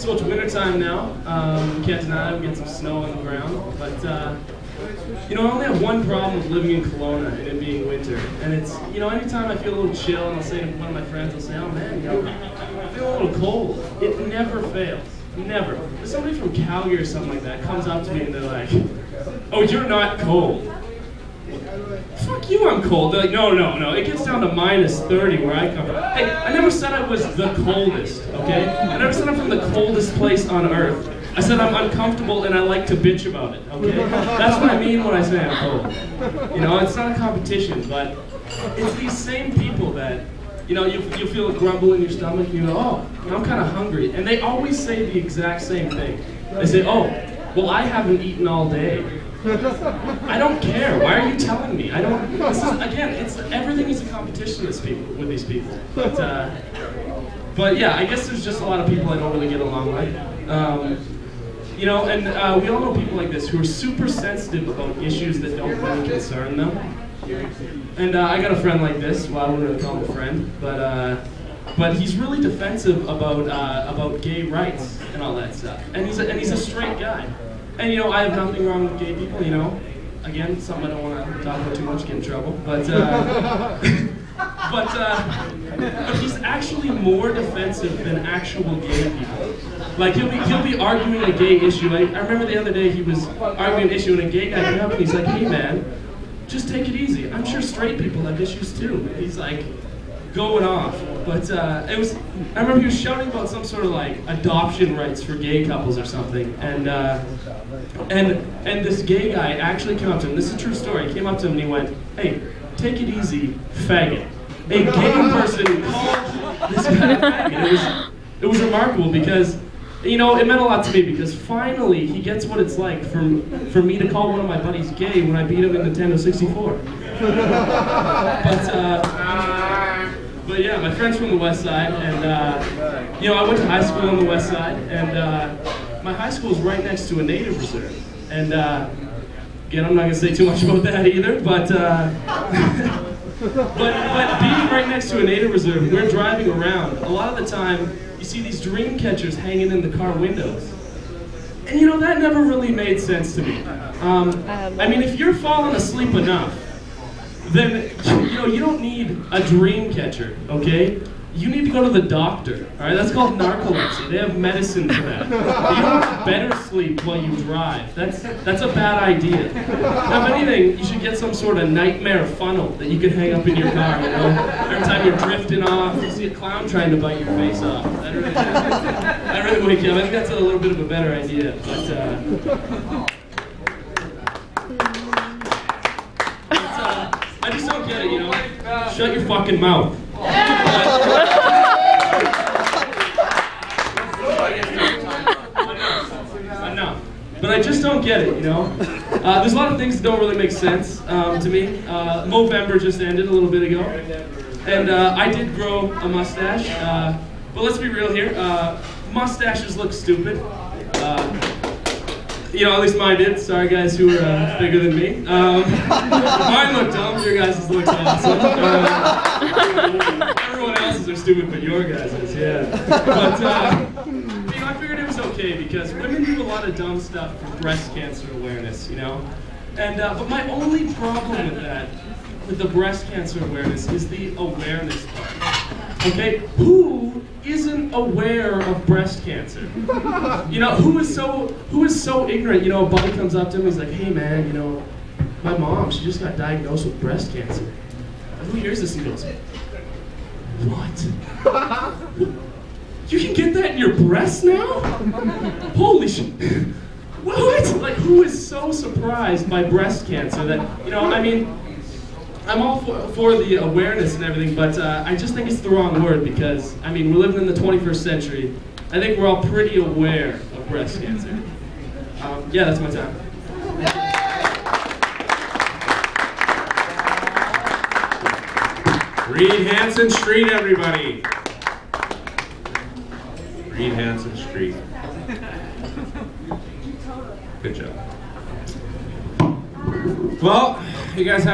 So it's wintertime now. Can't deny it, we get some snow on the ground. But, you know, I only have one problem with living in Kelowna and it being winter. And it's, you know, anytime I feel a little chill and I'll say to one of my friends, I'll say, oh man, you know, I feel a little cold. It never fails. Never. If somebody from Calgary or something like that comes up to me and they're like, oh, you're not cold. Fuck you, I'm cold. They're like, no, it gets down to -30 where I come from. Hey, I never said I was the coldest, okay? I never said I'm from the coldest place on earth. I said I'm uncomfortable and I like to bitch about it, okay? That's what I mean when I say I'm cold. You know, it's not a competition, but it's these same people that, you know, you feel a grumble in your stomach, and you go, oh, I'm kind of hungry. And they always say the exact same thing. They say, oh, well, I haven't eaten all day. I don't care. Why are you telling me? I don't. This is, again, everything is a competition with these people. But yeah, I guess there's just a lot of people I don't really get along with. You know, and we all know people like this who are super sensitive about issues that don't really concern them. And I got a friend like this. Well, I wouldn't really call him a friend, but he's really defensive about gay rights and all that stuff. And he's a straight guy. And you know, I have nothing wrong with gay people. You know, again, something I don't want to talk about too much, get in trouble. But he's actually more defensive than actual gay people. Like he'll be arguing a gay issue. I remember the other day he was arguing an issue, and a gay guy came up and he's like, "Hey man, just take it easy. I'm sure straight people have issues too." He's like going off. But I remember he was shouting about some sort of like adoption rights for gay couples or something. And this gay guy actually came up to him. This is a true story. He came up to him and he went, "Hey, take it easy, faggot." A gay person called this guy a faggot. It was remarkable because, you know, it meant a lot to me because finally he gets what it's like for me to call one of my buddies gay when I beat him in Nintendo 64. But yeah, my friend's from the West Side, and you know, I went to high school on the West Side, and my high school is right next to a native reserve. And again, I'm not going to say too much about that either, but being right next to a native reserve, we're driving around. A lot of the time, you see these dream catchers hanging in the car windows. And you know, that never really made sense to me. I mean, if you're falling asleep enough, then you know, you don't need a dream catcher, okay? You need to go to the doctor, all right? That's called narcolepsy. They have medicine for that. You don't have better sleep while you drive. That's a bad idea. Now, if anything, you should get some sort of nightmare funnel that you can hang up in your car, you know? Every time you're drifting off, you see a clown trying to bite your face off. That really wake you up. I think that's a little bit of a better idea, but I just don't get it, you know? Shut your fucking mouth. Enough. But I just don't get it, you know? There's a lot of things that don't really make sense to me. Movember just ended a little bit ago. And I did grow a mustache. But let's be real here. Mustaches look stupid. You know, at least mine did. Sorry guys who are bigger than me. Mine look dumb, your guys' look awesome. Everyone else's are stupid, but your guys', yeah. But, you know, I figured it was okay because women do a lot of dumb stuff for breast cancer awareness, you know? And, but my only problem with that, with the breast cancer awareness, is the awareness part. Okay, who isn't aware of breast cancer? You know, who is so ignorant? You know, a buddy comes up to him, he's like, "Hey man, you know, my mom, she just got diagnosed with breast cancer." And who hears this and goes, "What? You can get that in your breast now? Holy shit. What?" Like, who is so surprised by breast cancer that, you know, I mean, I'm all for the awareness and everything, but I just think it's the wrong word because, I mean, we're living in the 21st century. I think we're all pretty aware of breast cancer. Yeah, that's my time. Reed Hansen Street, everybody. Reed Hansen Street. Good job. Well, you guys have